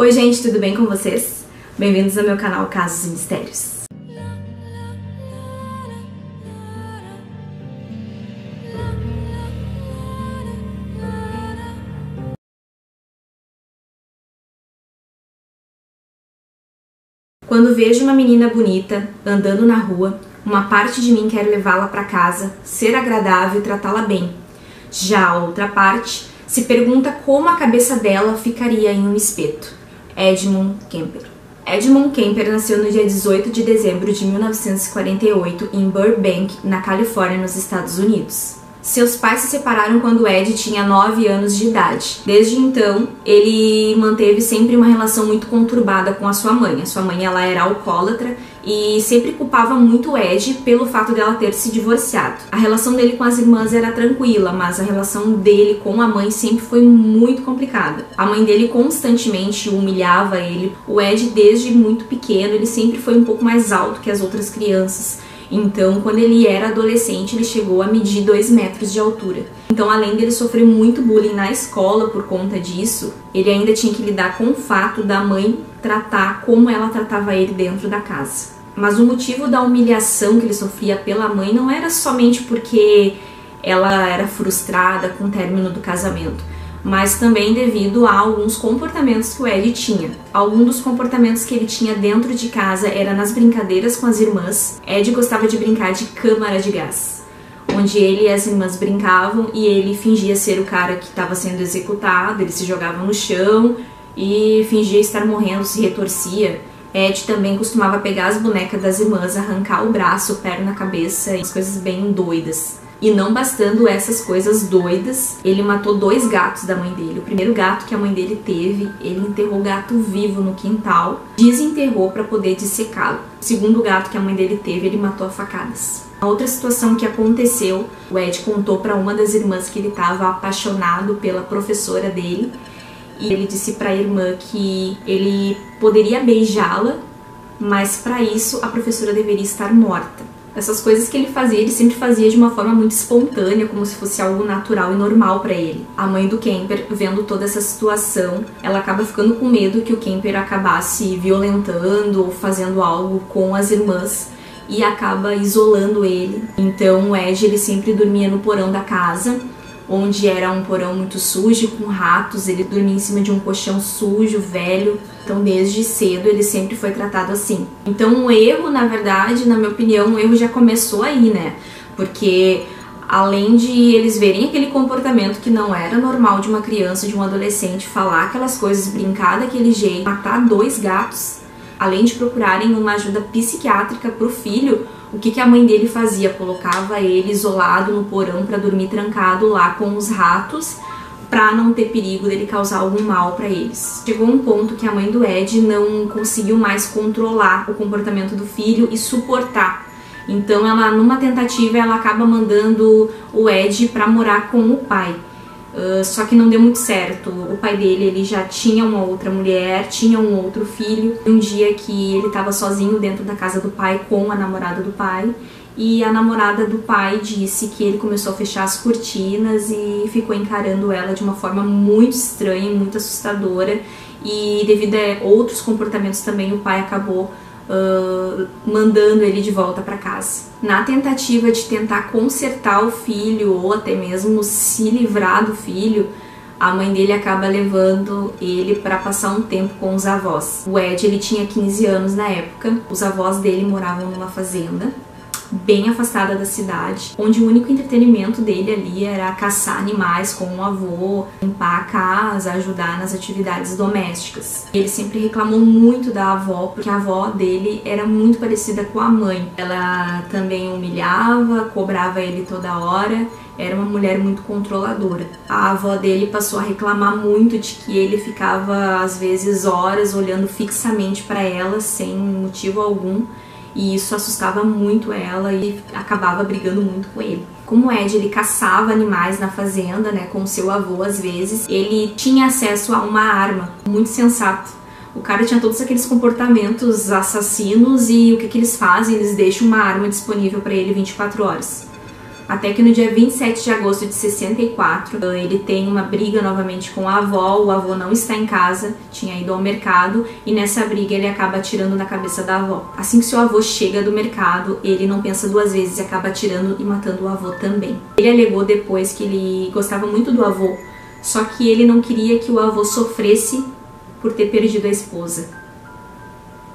Oi gente, tudo bem com vocês? Bem-vindos ao meu canal Casos e Mistérios. Quando vejo uma menina bonita andando na rua, uma parte de mim quer levá-la para casa, ser agradável e tratá-la bem. Já a outra parte se pergunta como a cabeça dela ficaria em um espeto. Edmund Kemper. Edmund Kemper nasceu no dia 18 de dezembro de 1948 em Burbank, na Califórnia, nos Estados Unidos. Seus pais se separaram quando Ed tinha 9 anos de idade. Desde então, ele manteve sempre uma relação muito conturbada com a sua mãe. A sua mãe, ela era alcoólatra e sempre culpava muito Ed pelo fato dela ter se divorciado. A relação dele com as irmãs era tranquila, mas a relação dele com a mãe sempre foi muito complicada. A mãe dele constantemente humilhava ele. O Ed, desde muito pequeno, ele sempre foi um pouco mais alto que as outras crianças. Então, quando ele era adolescente, ele chegou a medir 2 metros de altura. Então, além dele sofrer muito bullying na escola por conta disso, ele ainda tinha que lidar com o fato da mãe tratar como ela tratava ele dentro da casa. Mas o motivo da humilhação que ele sofria pela mãe não era somente porque ela era frustrada com o término do casamento, mas também devido a alguns comportamentos que o Ed tinha. Algum dos comportamentos que ele tinha dentro de casa era nas brincadeiras com as irmãs. Ed gostava de brincar de câmara de gás, onde ele e as irmãs brincavam e ele fingia ser o cara que estava sendo executado. Ele se jogava no chão e fingia estar morrendo, se retorcia. Ed também costumava pegar as bonecas das irmãs, arrancar o braço, perna, cabeça, as coisas bem doidas. E não bastando essas coisas doidas, ele matou 2 gatos da mãe dele. O primeiro gato que a mãe dele teve, ele enterrou o gato vivo no quintal, desenterrou para poder dissecá-lo. O segundo gato que a mãe dele teve, ele matou a facadas. A outra situação que aconteceu, o Ed contou para uma das irmãs que ele estava apaixonado pela professora dele, e ele disse para a irmã que ele poderia beijá-la, mas para isso a professora deveria estar morta. Essas coisas que ele fazia, ele sempre fazia de uma forma muito espontânea, como se fosse algo natural e normal para ele. A mãe do Kemper, vendo toda essa situação, ela acaba ficando com medo que o Kemper acabasse violentando ou fazendo algo com as irmãs e acaba isolando ele. Então o Ed, ele sempre dormia no porão da casa, onde era um porão muito sujo, com ratos. Ele dormia em cima de um colchão sujo, velho. Então, desde cedo, ele sempre foi tratado assim. Então, o erro, na verdade, na minha opinião, o erro já começou aí, né? Porque, além de eles verem aquele comportamento que não era normal de uma criança, de um adolescente, falar aquelas coisas, brincar daquele jeito, matar 2 gatos, além de procurarem uma ajuda psiquiátrica pro filho, o que a mãe dele fazia? Colocava ele isolado no porão para dormir trancado lá com os ratos, para não ter perigo dele causar algum mal para eles. Chegou um ponto que a mãe do Ed não conseguiu mais controlar o comportamento do filho e suportar. Então, ela, numa tentativa, ela acaba mandando o Ed para morar com o pai. Só que não deu muito certo. O pai dele, ele já tinha uma outra mulher, tinha um outro filho. Um dia que ele estava sozinho dentro da casa do pai com a namorada do pai, e a namorada do pai disse que ele começou a fechar as cortinas e ficou encarando ela de uma forma muito estranha, muito assustadora, e devido a outros comportamentos também, o pai acabou mandando ele de volta para casa. Na tentativa de tentar consertar o filho ou até mesmo se livrar do filho, a mãe dele acaba levando ele para passar um tempo com os avós. O Ed, ele tinha 15 anos na época. Os avós dele moravam numa fazenda bem afastada da cidade, onde o único entretenimento dele ali era caçar animais com o avô, limpar a casa, ajudar nas atividades domésticas. Ele sempre reclamou muito da avó, porque a avó dele era muito parecida com a mãe. Ela também humilhava, cobrava ele toda hora, era uma mulher muito controladora. A avó dele passou a reclamar muito de que ele ficava, às vezes, horas olhando fixamente para ela, sem motivo algum, e isso assustava muito ela e acabava brigando muito com ele. Como o Ed, ele caçava animais na fazenda, né, com seu avô às vezes, ele tinha acesso a uma arma, muito sensato. O cara tinha todos aqueles comportamentos assassinos e o que eles fazem? Eles deixam uma arma disponível para ele 24 horas. Até que no dia 27 de agosto de 64, ele tem uma briga novamente com a avó, o avô não está em casa, tinha ido ao mercado, e nessa briga ele acaba atirando na cabeça da avó. Assim que seu avô chega do mercado, ele não pensa duas vezes e acaba atirando e matando o avô também. Ele alegou depois que ele gostava muito do avô, só que ele não queria que o avô sofresse por ter perdido a esposa.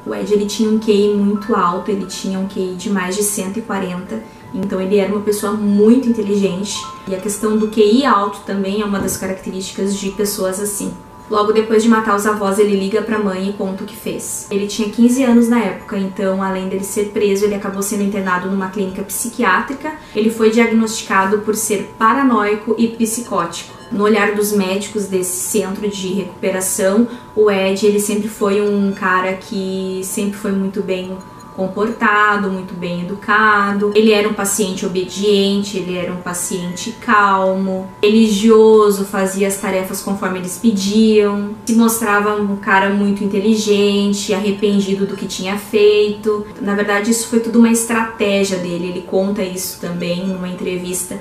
O Ed, ele tinha um QI muito alto, ele tinha um QI de mais de 140, então ele era uma pessoa muito inteligente, e a questão do QI alto também é uma das características de pessoas assim. Logo depois de matar os avós, ele liga pra mãe e conta o que fez. Ele tinha 15 anos na época, então além dele ser preso, ele acabou sendo internado numa clínica psiquiátrica. Ele foi diagnosticado por ser paranoico e psicótico. No olhar dos médicos desse centro de recuperação, o Ed, ele sempre foi um cara que sempre foi muito bem comportado, muito bem educado. Ele era um paciente obediente, ele era um paciente calmo, religioso, fazia as tarefas conforme eles pediam, se mostrava um cara muito inteligente, arrependido do que tinha feito. Na verdade, isso foi tudo uma estratégia dele, ele conta isso também numa entrevista,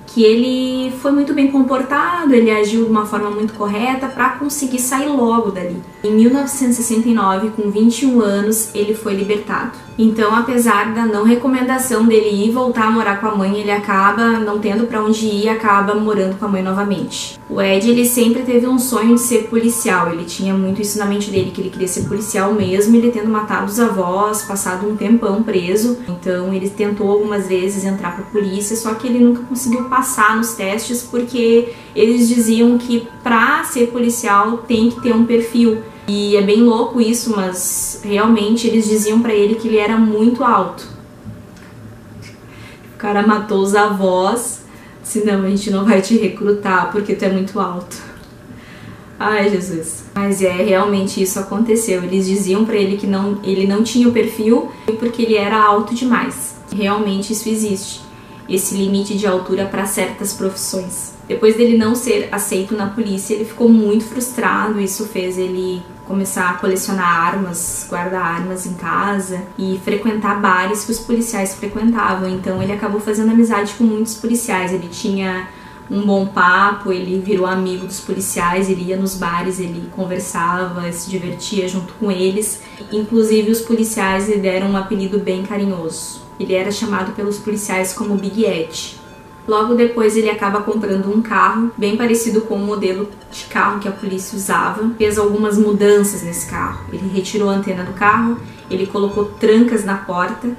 que ele foi muito bem comportado, ele agiu de uma forma muito correta para conseguir sair logo dali. Em 1969, com 21 anos, ele foi libertado. Então, apesar da não recomendação dele ir voltar a morar com a mãe, ele acaba não tendo para onde ir e acaba morando com a mãe novamente. O Ed, ele sempre teve um sonho de ser policial, ele tinha muito isso na mente dele, que ele queria ser policial mesmo, ele tendo matado os avós, passado um tempão preso. Então, ele tentou algumas vezes entrar pra polícia, só que ele nunca conseguiu passar nos testes, porque eles diziam que pra ser policial tem que ter um perfil. E é bem louco isso, mas realmente eles diziam pra ele que ele era muito alto. O cara matou os avós, senão a gente não vai te recrutar porque tu é muito alto. Ai, Jesus. Mas realmente isso aconteceu. Eles diziam pra ele que ele não tinha o perfil porque ele era alto demais. Realmente isso existe, esse limite de altura para certas profissões. Depois dele não ser aceito na polícia, ele ficou muito frustrado. Isso fez ele começar a colecionar armas, guardar armas em casa e frequentar bares que os policiais frequentavam. Então ele acabou fazendo amizade com muitos policiais. Ele tinha um bom papo, ele virou amigo dos policiais, ele ia nos bares, ele conversava, se divertia junto com eles. Inclusive os policiais lhe deram um apelido bem carinhoso. Ele era chamado pelos policiais como Big Ed. Logo depois ele acaba comprando um carro bem parecido com o modelo de carro que a polícia usava. Fez algumas mudanças nesse carro. Ele retirou a antena do carro, ele colocou trancas na porta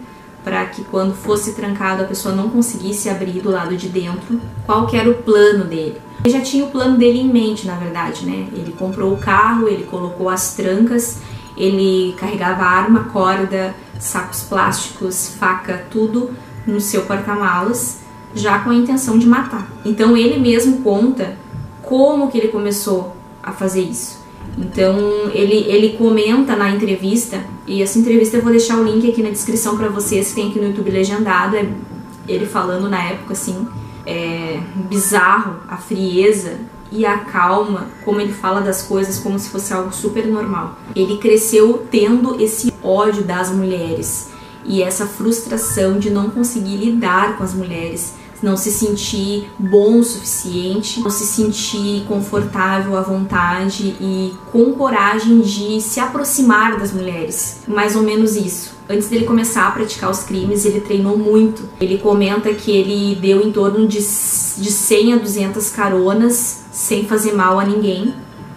para que quando fosse trancado a pessoa não conseguisse abrir do lado de dentro. Qual que era o plano dele? Ele já tinha o plano dele em mente, na verdade, né? Ele comprou o carro, ele colocou as trancas, ele carregava arma, corda, sacos plásticos, faca, tudo no seu porta-malas, já com a intenção de matar. Então ele mesmo conta como que ele começou a fazer isso. Então ele comenta na entrevista, e essa entrevista eu vou deixar o link aqui na descrição pra vocês, tem aqui no YouTube legendado, ele falando na época assim, bizarro, a frieza e a calma, como ele fala das coisas como se fosse algo super normal. Ele cresceu tendo esse ódio das mulheres e essa frustração de não conseguir lidar com as mulheres, não se sentir bom o suficiente, não se sentir confortável à vontade e com coragem de se aproximar das mulheres. Mais ou menos isso. Antes dele começar a praticar os crimes, ele treinou muito. Ele comenta que ele deu em torno de 100 a 200 caronas sem fazer mal a ninguém,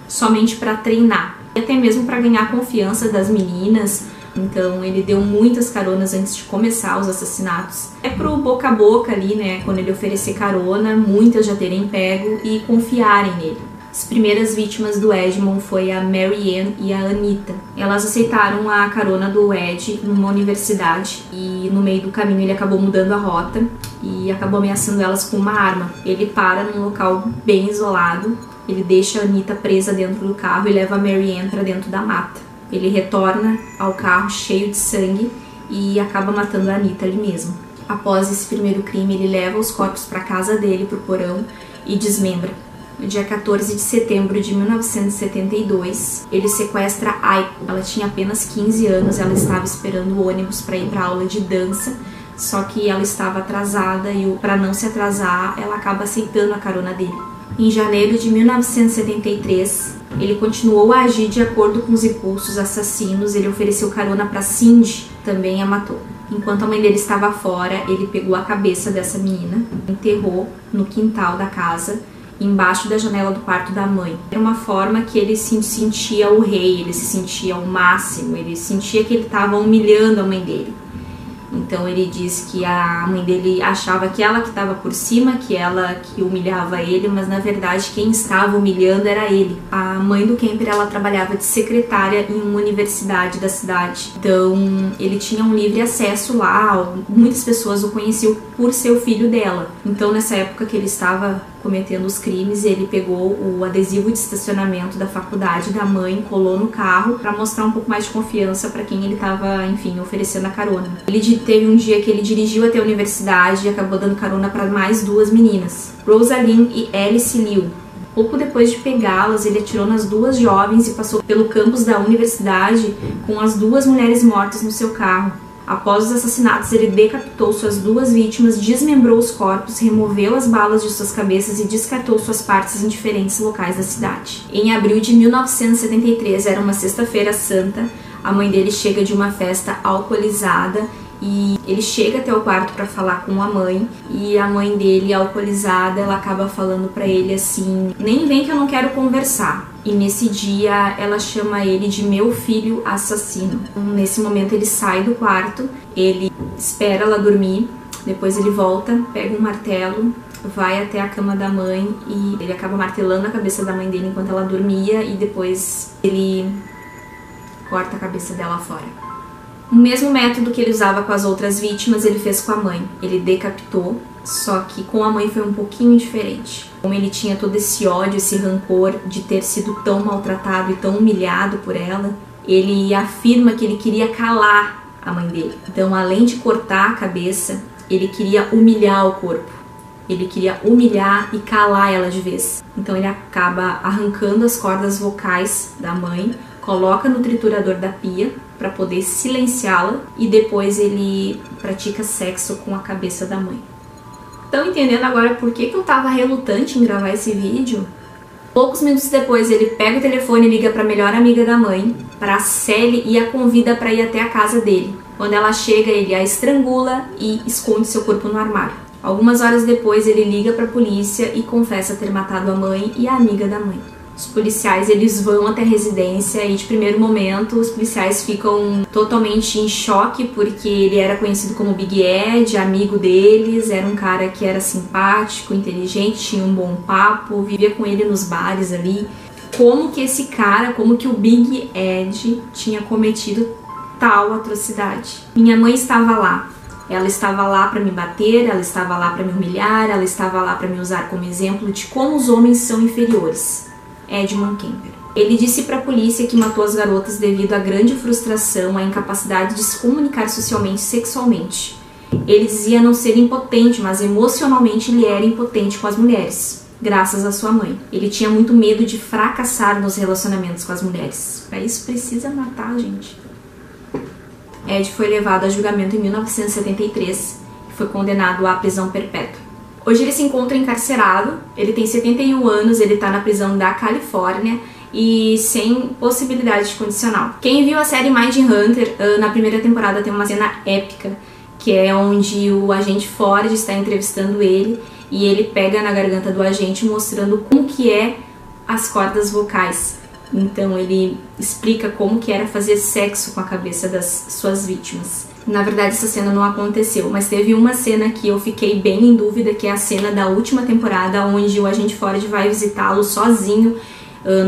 somente para treinar. E até mesmo para ganhar a confiança das meninas. Então ele deu muitas caronas antes de começar os assassinatos. É pro boca a boca ali, né, quando ele oferecer carona, muitas já terem pego e confiarem nele. As primeiras vítimas do Edmond foi a Mary Ann e a Anita. Elas aceitaram a carona do Ed numa universidade e no meio do caminho ele acabou mudando a rota e acabou ameaçando elas com uma arma. Ele para num local bem isolado, ele deixa a Anita presa dentro do carro e leva a Mary Ann para dentro da mata. Ele retorna ao carro cheio de sangue e acaba matando a Anita ali mesmo. Após esse primeiro crime, ele leva os corpos para a casa dele, pro porão, e desmembra. No dia 14 de setembro de 1972, ele sequestra Aiko. Ela tinha apenas 15 anos, ela estava esperando o ônibus para ir para aula de dança, só que ela estava atrasada e para não se atrasar, ela acaba aceitando a carona dele. Em janeiro de 1973, ele continuou a agir de acordo com os impulsos assassinos. Ele ofereceu carona para Cindy, também a matou. Enquanto a mãe dele estava fora, ele pegou a cabeça dessa menina, enterrou no quintal da casa, embaixo da janela do quarto da mãe. Era uma forma que ele se sentia o rei, ele se sentia o máximo, ele sentia que ele estava humilhando a mãe dele. Então ele diz que a mãe dele achava que ela que estava por cima, que ela que humilhava ele, mas na verdade quem estava humilhando era ele. A mãe do Kemper, ela trabalhava de secretária em uma universidade da cidade. Então ele tinha um livre acesso lá, muitas pessoas o conheciam por ser o filho dela. Então nessa época que ele estava cometendo os crimes, ele pegou o adesivo de estacionamento da faculdade da mãe, colou no carro para mostrar um pouco mais de confiança para quem ele estava, enfim, oferecendo a carona. Ele teve um dia que ele dirigiu até a universidade e acabou dando carona para mais duas meninas, Rosalind e Alice Liu. Pouco depois de pegá-las, ele atirou nas duas jovens e passou pelo campus da universidade com as duas mulheres mortas no seu carro. Após os assassinatos, ele decapitou suas duas vítimas, desmembrou os corpos, removeu as balas de suas cabeças e descartou suas partes em diferentes locais da cidade. Em abril de 1973, era uma sexta-feira santa, a mãe dele chega de uma festa alcoolizada e ele chega até o quarto para falar com a mãe, e a mãe dele, alcoolizada, ela acaba falando para ele assim: nem vem que eu não quero conversar. E nesse dia ela chama ele de meu filho assassino. Nesse momento ele sai do quarto, ele espera ela dormir, depois ele volta, pega um martelo, vai até a cama da mãe e ele acaba martelando a cabeça da mãe dele enquanto ela dormia, e depois ele corta a cabeça dela fora. O mesmo método que ele usava com as outras vítimas, ele fez com a mãe. Ele decapitou, só que com a mãe foi um pouquinho diferente. Como ele tinha todo esse ódio, esse rancor de ter sido tão maltratado e tão humilhado por ela, ele afirma que ele queria calar a mãe dele. Então, além de cortar a cabeça, ele queria humilhar o corpo. Ele queria humilhar e calar ela de vez. Então ele acaba arrancando as cordas vocais da mãe, coloca no triturador da pia para poder silenciá-la, e depois ele pratica sexo com a cabeça da mãe. Estão entendendo agora por que eu tava relutante em gravar esse vídeo? Poucos minutos depois ele pega o telefone e liga para a melhor amiga da mãe, para a Sally, e a convida para ir até a casa dele. Quando ela chega, ele a estrangula e esconde seu corpo no armário. Algumas horas depois ele liga para a polícia e confessa ter matado a mãe e a amiga da mãe. Os policiais, eles vão até a residência e de primeiro momento os policiais ficam totalmente em choque, porque ele era conhecido como Big Ed, amigo deles, era um cara que era simpático, inteligente, tinha um bom papo, vivia com ele nos bares ali. Como que esse cara, como que o Big Ed tinha cometido tal atrocidade? Minha mãe estava lá. Ela estava lá para me bater, ela estava lá para me humilhar, ela estava lá para me usar como exemplo de como os homens são inferiores. Edmund Kemper. Ele disse para a polícia que matou as garotas devido à grande frustração, à incapacidade de se comunicar socialmente e sexualmente. Ele dizia não ser impotente, mas emocionalmente ele era impotente com as mulheres, graças à sua mãe. Ele tinha muito medo de fracassar nos relacionamentos com as mulheres. Para isso precisa matar, gente. Ed foi levado a julgamento em 1973 e foi condenado à prisão perpétua. Hoje ele se encontra encarcerado, ele tem 71 anos, ele está na prisão da Califórnia e sem possibilidade de condicional. Quem viu a série Mindhunter, na primeira temporada tem uma cena épica, que é onde o agente Ford está entrevistando ele e ele pega na garganta do agente mostrando como que é as cordas vocais. Então ele explica como que era fazer sexo com a cabeça das suas vítimas. Na verdade essa cena não aconteceu, mas teve uma cena que eu fiquei bem em dúvida, que é a cena da última temporada, onde o agente Ford vai visitá-lo sozinho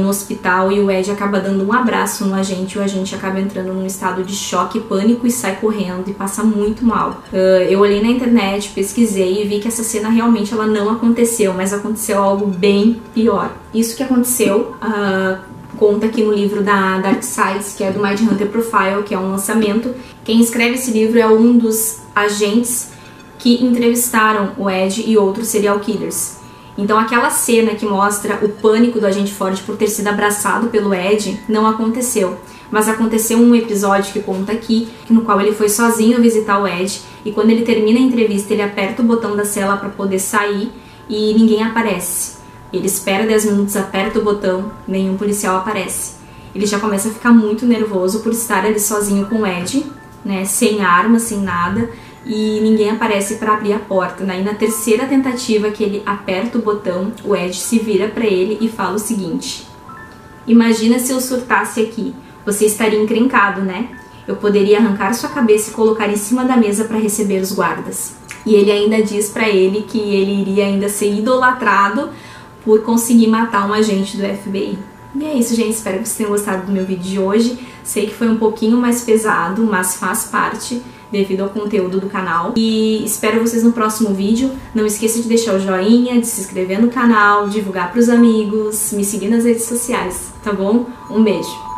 no hospital e o Ed acaba dando um abraço no agente, e o agente acaba entrando num estado de choque, pânico, e sai correndo e passa muito mal. Eu olhei na internet, pesquisei e vi que essa cena realmente ela não aconteceu, mas aconteceu algo bem pior. Isso que aconteceu conta aqui no livro da Dark Sides, que é do Mindhunter Profile, que é um lançamento. Quem escreve esse livro é um dos agentes que entrevistaram o Ed e outros serial killers. Então aquela cena que mostra o pânico do agente Ford por ter sido abraçado pelo Ed não aconteceu. Mas aconteceu um episódio que conta aqui, no qual ele foi sozinho visitar o Ed, e quando ele termina a entrevista ele aperta o botão da cela para poder sair e ninguém aparece. Ele espera 10 minutos, aperta o botão, nenhum policial aparece. Ele já começa a ficar muito nervoso por estar ali sozinho com o Ed, né, sem arma, sem nada, e ninguém aparece para abrir a porta. Daí na terceira tentativa que ele aperta o botão, o Ed se vira para ele e fala o seguinte: imagina se eu surtasse aqui, você estaria encrencado, né? Eu poderia arrancar sua cabeça e colocar em cima da mesa para receber os guardas. E ele ainda diz para ele que ele iria ainda ser idolatrado por conseguir matar um agente do FBI. E é isso, gente. Espero que vocês tenham gostado do meu vídeo de hoje. Sei que foi um pouquinho mais pesado, mas faz parte devido ao conteúdo do canal. E espero vocês no próximo vídeo. Não esqueça de deixar o joinha, de se inscrever no canal, divulgar para os amigos, me seguir nas redes sociais, tá bom? Um beijo!